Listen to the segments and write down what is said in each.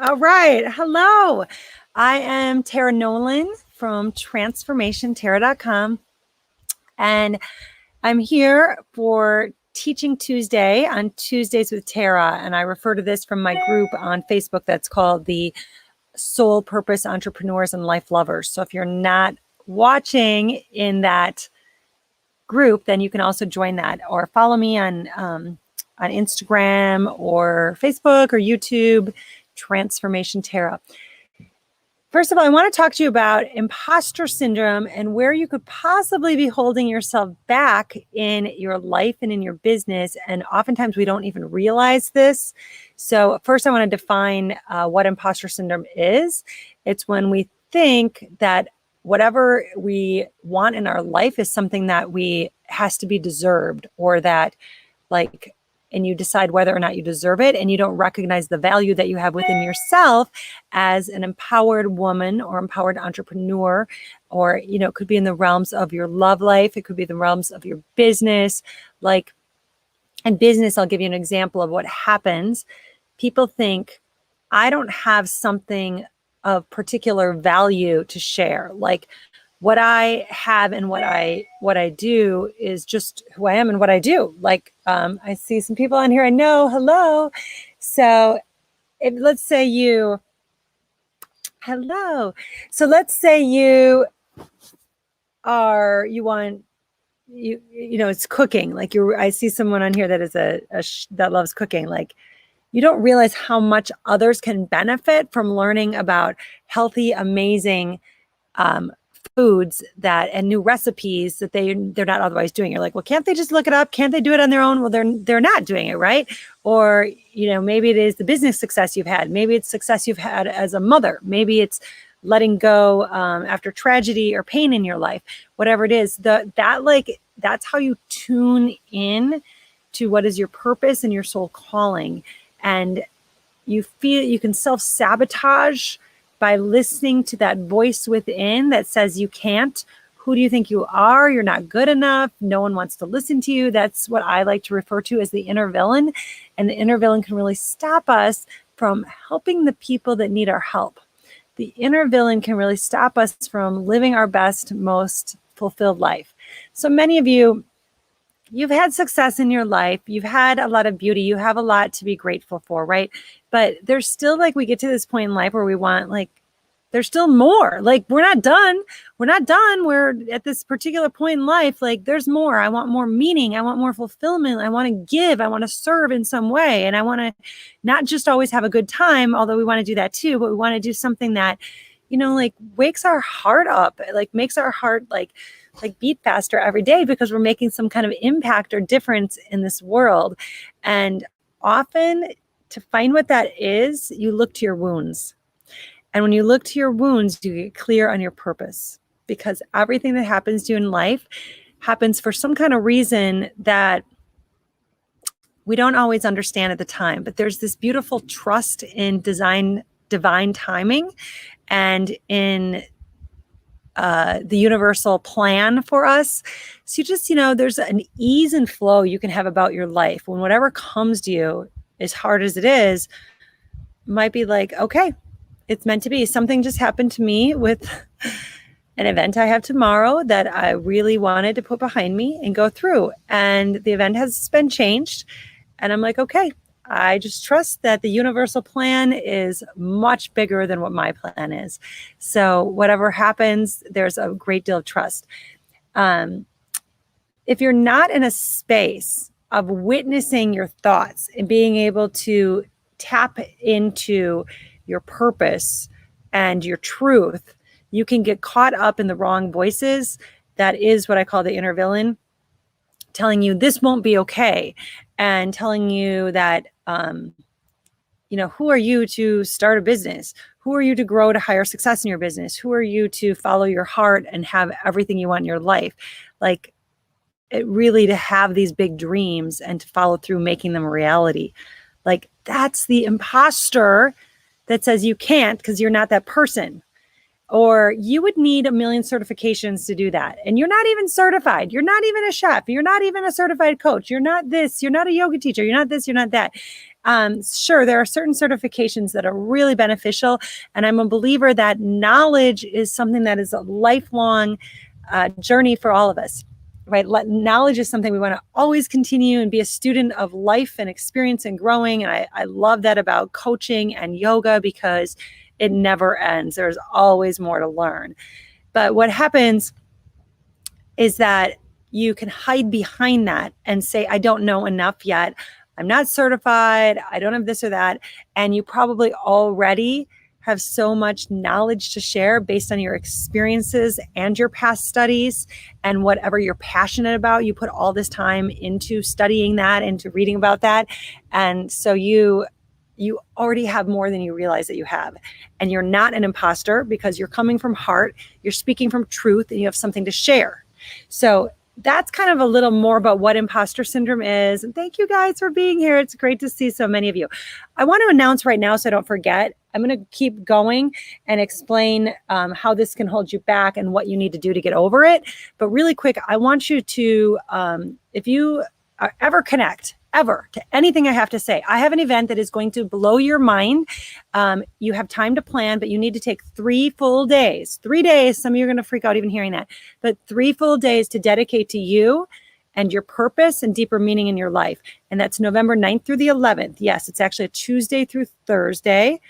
All right. Hello. I am Tara Nolan from transformationtara.com. And I'm here for Teaching Tuesday on Tuesdays with Tara. And I refer to this from my group on Facebook that's called the Soul Purpose Entrepreneurs and Life Lovers. So if you're not watching in that group, then you can also join that or follow me on Instagram or Facebook or YouTube, Transformation Tara. First of all, I want to talk to you about imposter syndrome and where you could possibly be holding yourself back in your life and in your business. And oftentimes we don't even realize this. So first I want to define what imposter syndrome is. It's when we think that whatever we want in our life is something that has to be deserved, or that and you decide whether or not you deserve it, and you don't recognize the value that you have within yourself as an empowered woman or empowered entrepreneur, or, it could be in the realms of your love life. It could be the realms of your business. In business, I'll give you an example of what happens. People think, I don't have something of particular value to share. Like, what I have and what I do is just who I am and what I do. I see some people on here I know. Hello. So let's say it's cooking. I see someone on here that is that loves cooking. You don't realize how much others can benefit from learning about healthy, amazing, foods and new recipes that they're not otherwise doing. You're like, well, can't they just look it up? Can't they do it on their own? Well, they're not doing it, right? Or, maybe it is the business success you've had. Maybe it's success you've had as a mother. Maybe it's letting go after tragedy or pain in your life. Whatever it is, that's how you tune in to what is your purpose and your soul calling. And you feel you can self-sabotage by listening to that voice within that says you can't. Who do you think you are? You're not good enough. No one wants to listen to you. That's what I like to refer to as the inner villain. And the inner villain can really stop us from helping the people that need our help. The inner villain can really stop us from living our best, most fulfilled life. So many of you've had success in your life. You've had a lot of beauty. You have a lot to be grateful for, right? But there's still we get to this point in life where we want there's still more. We're not done. We're not done. We're at this particular point in life. There's more. I want more meaning. I want more fulfillment. I want to give. I want to serve in some way. And I want to not just always have a good time, although we want to do that too, but we want to do something that, wakes our heart up, makes our heart beat faster every day, because we're making some kind of impact or difference in this world. And often, to find what that is, you look to your wounds. And when you look to your wounds, you get clear on your purpose, because everything that happens to you in life happens for some kind of reason that we don't always understand at the time. But there's this beautiful trust in divine timing, and in the universal plan for us. So you just, there's an ease and flow you can have about your life when whatever comes to you, as hard as it is, might be okay, it's meant to be. Something just happened to me with an event I have tomorrow that I really wanted to put behind me and go through. And the event has been changed. And I'm okay, I just trust that the universal plan is much bigger than what my plan is. So whatever happens, there's a great deal of trust. If you're not in a space of witnessing your thoughts and being able to tap into your purpose and your truth, you can get caught up in the wrong voices. That is what I call the inner villain, telling you this won't be okay, and telling you that, who are you to start a business? Who are you to grow to higher success in your business? Who are you to follow your heart and have everything you want in your life? It really, to have these big dreams and to follow through making them a reality. That's the imposter that says you can't because you're not that person. Or you would need 1 million certifications to do that. And you're not even certified. You're not even a chef. You're not even a certified coach. You're not this. You're not a yoga teacher. You're not this. You're not that. Sure, there are certain certifications that are really beneficial. And I'm a believer that knowledge is something that is a lifelong journey for all of us, right? Knowledge is something we want to always continue and be a student of life and experience and growing. And I love that about coaching and yoga because it never ends. There's always more to learn. But what happens is that you can hide behind that and say, I don't know enough yet. I'm not certified. I don't have this or that. And you probably already have so much knowledge to share based on your experiences and your past studies and whatever you're passionate about. You put all this time into studying that, into reading about that. And so you already have more than you realize that you have. And you're not an imposter because you're coming from heart, you're speaking from truth, and you have something to share. So that's kind of a little more about what imposter syndrome is. And thank you guys for being here. It's great to see so many of you. I want to announce right now so I don't forget, I'm going to keep going and explain how this can hold you back and what you need to do to get over it. But really quick, I want you to, if you ever connect, ever, to anything I have to say, I have an event that is going to blow your mind. You have time to plan, but you need to take 3 full days. 3 days, some of you are going to freak out even hearing that, but 3 full days to dedicate to you and your purpose and deeper meaning in your life. And that's November 9th through the 11th. Yes, it's actually a Tuesday through Thursday.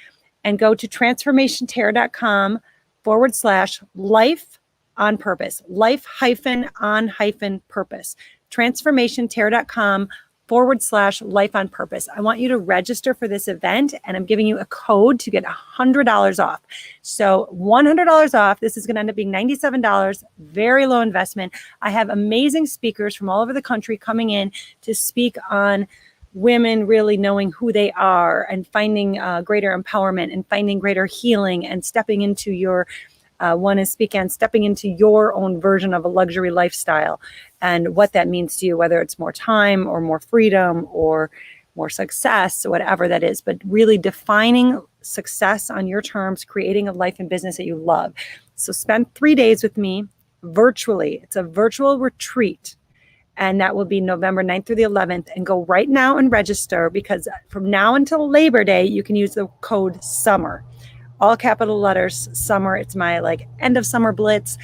And go to transformationterror.com/life on purpose, life-on-purpose, transformationterror.com/life on purpose. I want you to register for this event, and I'm giving you a code to get $100 off. So $100 off. This is going to end up being $97, very low investment. I have amazing speakers from all over the country coming in to speak on women really knowing who they are and finding greater empowerment and finding greater healing and stepping into your one is speak on stepping into your own version of a luxury lifestyle and what that means to you, whether it's more time or more freedom or more success, whatever that is, but really defining success on your terms, creating a life and business that you love. So spend 3 days with me virtually. It's a virtual retreat. And that will be November 9th through the 11th. And go right now and register, because from now until Labor Day, you can use the code SUMMER. All capital letters, SUMMER. It's my end of summer blitz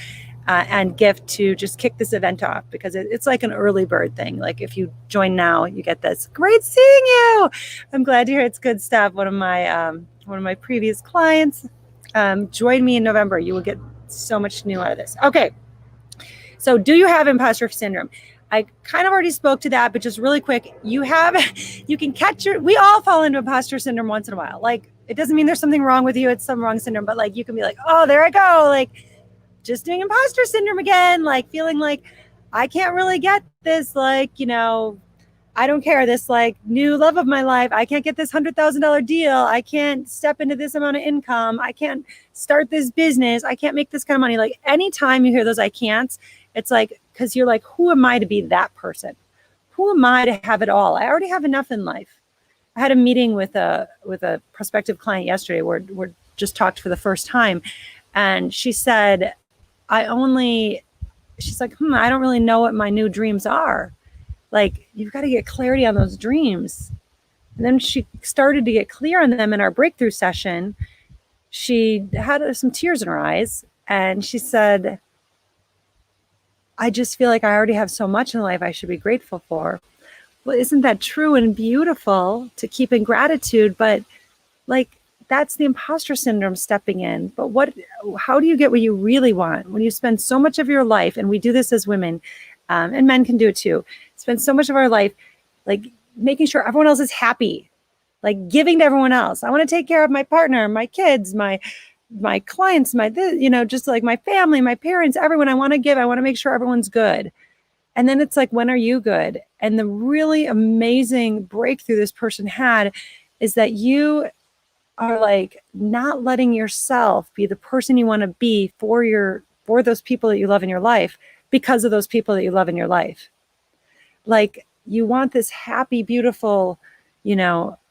and gift to just kick this event off, because it's like an early bird thing. Like if you join now, you get this. Great seeing you. I'm glad to hear it's good stuff. One of my previous clients. Join me in November. You will get so much new out of this. Okay. So do you have imposter syndrome? I kind of already spoke to that, but just really quick, you can catch we all fall into imposter syndrome once in a while. It doesn't mean there's something wrong with you. It's some wrong syndrome, but you can be oh, there I go. Just doing imposter syndrome again, feeling like I can't really get this, I don't care, this new love of my life. I can't get this $100,000 deal. I can't step into this amount of income. I can't start this business. I can't make this kind of money. Anytime you hear those I can'ts, it's because you're who am I to be that person? Who am I to have it all? I already have enough in life. I had a meeting with a prospective client yesterday where we're just talked for the first time. And she said, she's like, I don't really know what my new dreams are. You've got to get clarity on those dreams. And then she started to get clear on them in our breakthrough session. She had some tears in her eyes, and she said, I just feel like I already have so much in life I should be grateful for. Well, isn't that true and beautiful to keep in gratitude? But that's the imposter syndrome stepping in. But how do you get what you really want when you spend so much of your life, and we do this as women, and men can do it too, spend so much of our life making sure everyone else is happy, giving to everyone else. I want to take care of my partner, my kids, my clients, just my family, my parents, everyone. I want to give. I want to make sure everyone's good. And then it's when are you good? And the really amazing breakthrough this person had is that you are not letting yourself be the person you want to be for those people that you love in your life, because of those people that you love in your life. You want this happy, beautiful,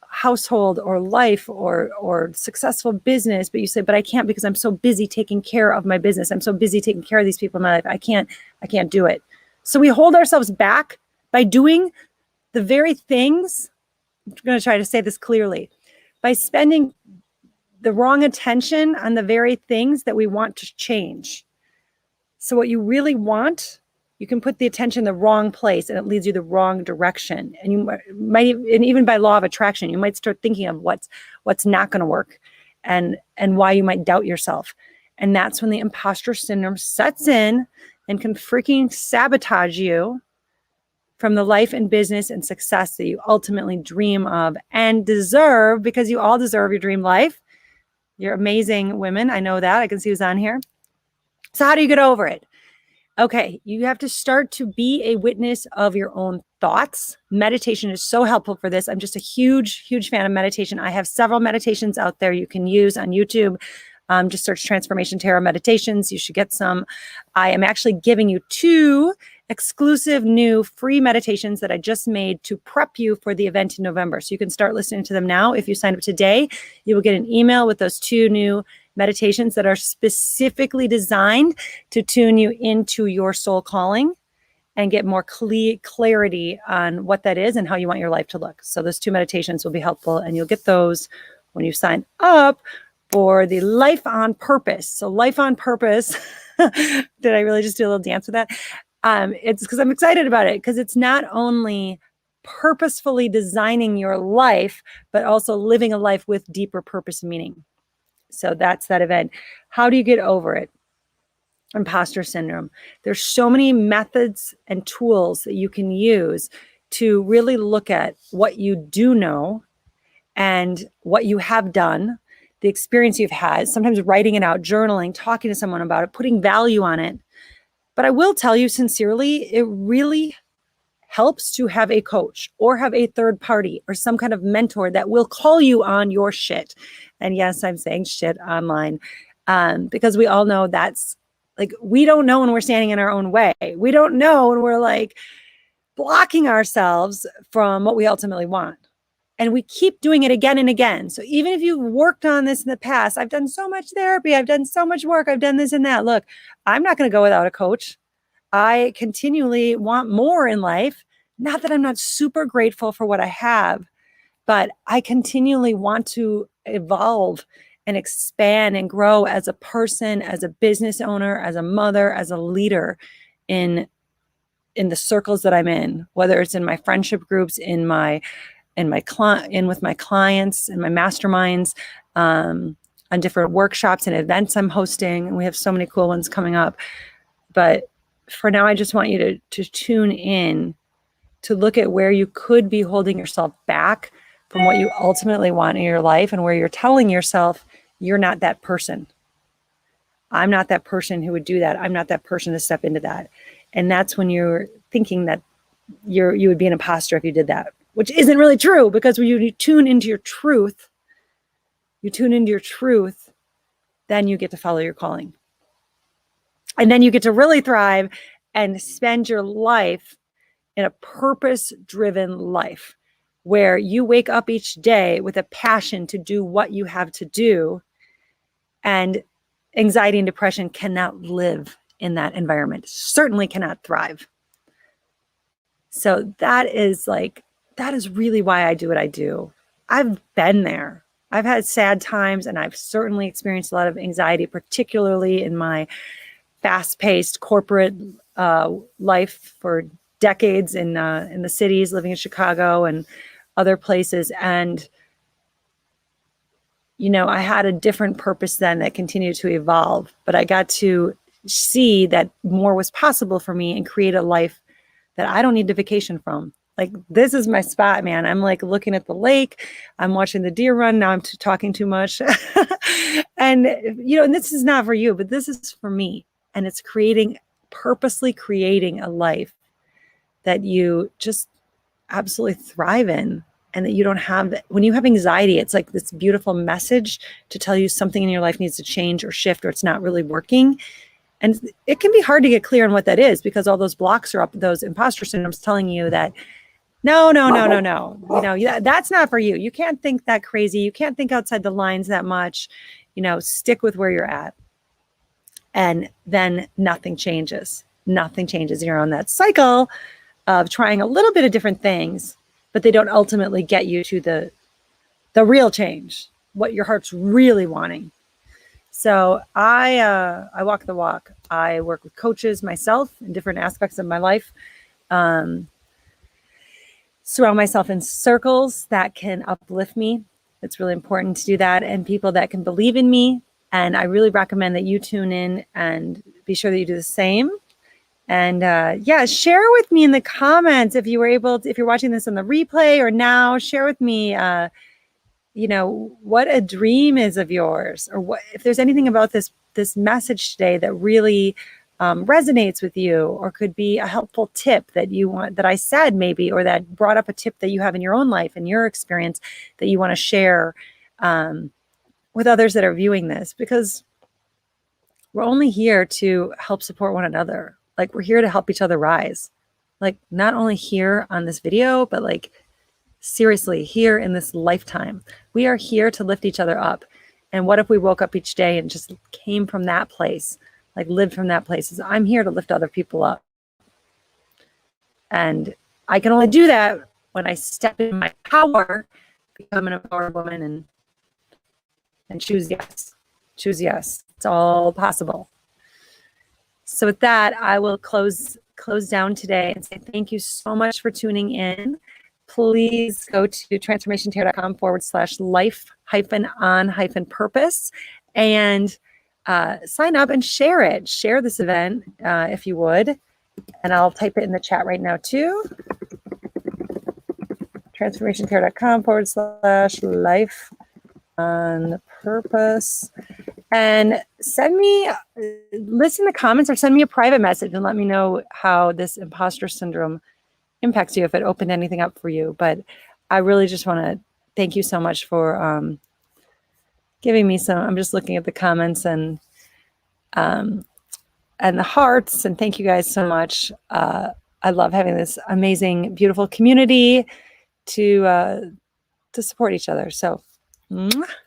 household or life or successful business, but you say, but I can't, because I'm so busy taking care of my business. I'm so busy taking care of these people in my life. I can't do it. So we hold ourselves back by doing the very things going to try to say this clearly. By spending the wrong attention on the very things that we want to change. So what you really want, you can put the attention in the wrong place and it leads you the wrong direction. And you might, and even by law of attraction, you might start thinking of what's not going to work and why you might doubt yourself. And that's when the imposter syndrome sets in and can freaking sabotage you from the life and business and success that you ultimately dream of and deserve, because you all deserve your dream life. You're amazing women. I know that. I can see who's on here. So how do you get over it? Okay, you have to start to be a witness of your own thoughts. Meditation is so helpful for this. I'm just a huge, huge fan of meditation. I have several meditations out there you can use on YouTube. Just search Transformation Tarot Meditations. You should get some. I am actually giving you 2 exclusive new free meditations that I just made to prep you for the event in November. So you can start listening to them now. If you sign up today, you will get an email with those 2 new meditations that are specifically designed to tune you into your soul calling and get more clarity on what that is and how you want your life to look. So those 2 meditations will be helpful, and you'll get those when you sign up for the Life on Purpose. So Life on Purpose, did I really just do a little dance with that? It's because I'm excited about it, because it's not only purposefully designing your life, but also living a life with deeper purpose and meaning. So that's that event. How do you get over it? Imposter syndrome. There's so many methods and tools that you can use to really look at what you do know and what you have done, the experience you've had, sometimes writing it out, journaling, talking to someone about it, putting value on it. But I will tell you sincerely, it really helps to have a coach or have a third party or some kind of mentor that will call you on your shit. And yes, I'm saying shit online, because we all know that's like, we don't know when we're standing in our own way. We don't know when we're like blocking ourselves from what we ultimately want. And we keep doing it again and again. So even if you've worked on this in the past, I've done so much therapy, I've done so much work, I've done this and that. Look, I'm not going to go without a coach. I continually want more in life. Not that I'm not super grateful for what I have, but I continually want to evolve and expand and grow as a person, as a business owner, as a mother, as a leader in the circles that I'm in, whether it's in my friendship groups, with my clients, in my masterminds, on different workshops and events I'm hosting. And we have so many cool ones coming up. But for now, I just want you to tune in to look at where you could be holding yourself back from what you ultimately want in your life, and where you're telling yourself you're not that person. I'm not that person who would do that. I'm not that person to step into that. And that's when you're thinking that you would be an imposter if you did that, which isn't really true, because when you tune into your truth, then you get to follow your calling. And then you get to really thrive and spend your life in a purpose-driven life where you wake up each day with a passion to do what you have to do. And anxiety and depression cannot live in that environment, certainly cannot thrive. So that is really why I do what I do. I've been there. I've had sad times, and I've certainly experienced a lot of anxiety, particularly in my fast-paced corporate life for decades in the cities, living in Chicago and other places. And, I had a different purpose then that continued to evolve, but I got to see that more was possible for me and create a life that I don't need to vacation from. Like, this is my spot, man. I'm like looking at the lake. I'm watching the deer run. Now I'm talking too much. And, and this is not for you, but this is for me. And it's purposely creating a life that you just absolutely thrive in, and that you don't have that. When you have anxiety, it's like this beautiful message to tell you something in your life needs to change or shift, or it's not really working. And it can be hard to get clear on what that is, because all those blocks are up, those imposter syndromes telling you that, no. That's not for you. You can't think that crazy. You can't think outside the lines that much. Stick with where you're at. And then nothing changes. Nothing changes. You're on that cycle of trying a little bit of different things, but they don't ultimately get you to the real change, what your heart's really wanting. So I walk the walk. I work with coaches myself in different aspects of my life. Surround myself in circles that can uplift me. It's really important to do that, and people that can believe in me. And I really recommend that you tune in and be sure that you do the same. And yeah, share with me in the comments if you were able to, if you're watching this on the replay or now, share with me, you know, what a dream is of yours, or what, if there's anything about this message today that really resonates with you, or could be a helpful tip that you want, that I said maybe, or that brought up a tip that you have in your own life and your experience that you want to share with others that are viewing this, because we're only here to help support one another. Like, we're here to help each other rise. Like, not only here on this video, but like seriously here in this lifetime. We are here to lift each other up. And what if we woke up each day and just came from that place, like lived from that place? I'm here to lift other people up. And I can only do that when I step in my power, become an empowered woman, and choose yes. Choose yes. It's all possible. So with that, I will close down today and say thank you so much for tuning in. Please go to transformationterror.com/life-on-purpose and sign up and share it. Share this event if you would. And I'll type it in the chat right now too. transformationterror.com/life-on-purpose. And send me, listen in the comments or send me a private message and let me know how this imposter syndrome impacts you, if it opened anything up for you. But I really just want to thank you so much for giving me some, I'm just looking at the comments and the hearts, and thank you guys so much. I love having this amazing, beautiful community to support each other. So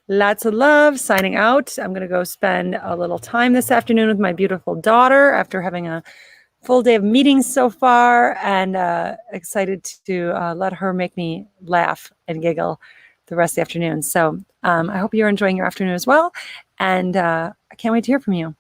lots of love. Signing out. I'm going to go spend a little time this afternoon with my beautiful daughter after having a full day of meetings so far, and excited to let her make me laugh and giggle the rest of the afternoon. So I hope you're enjoying your afternoon as well. And I can't wait to hear from you.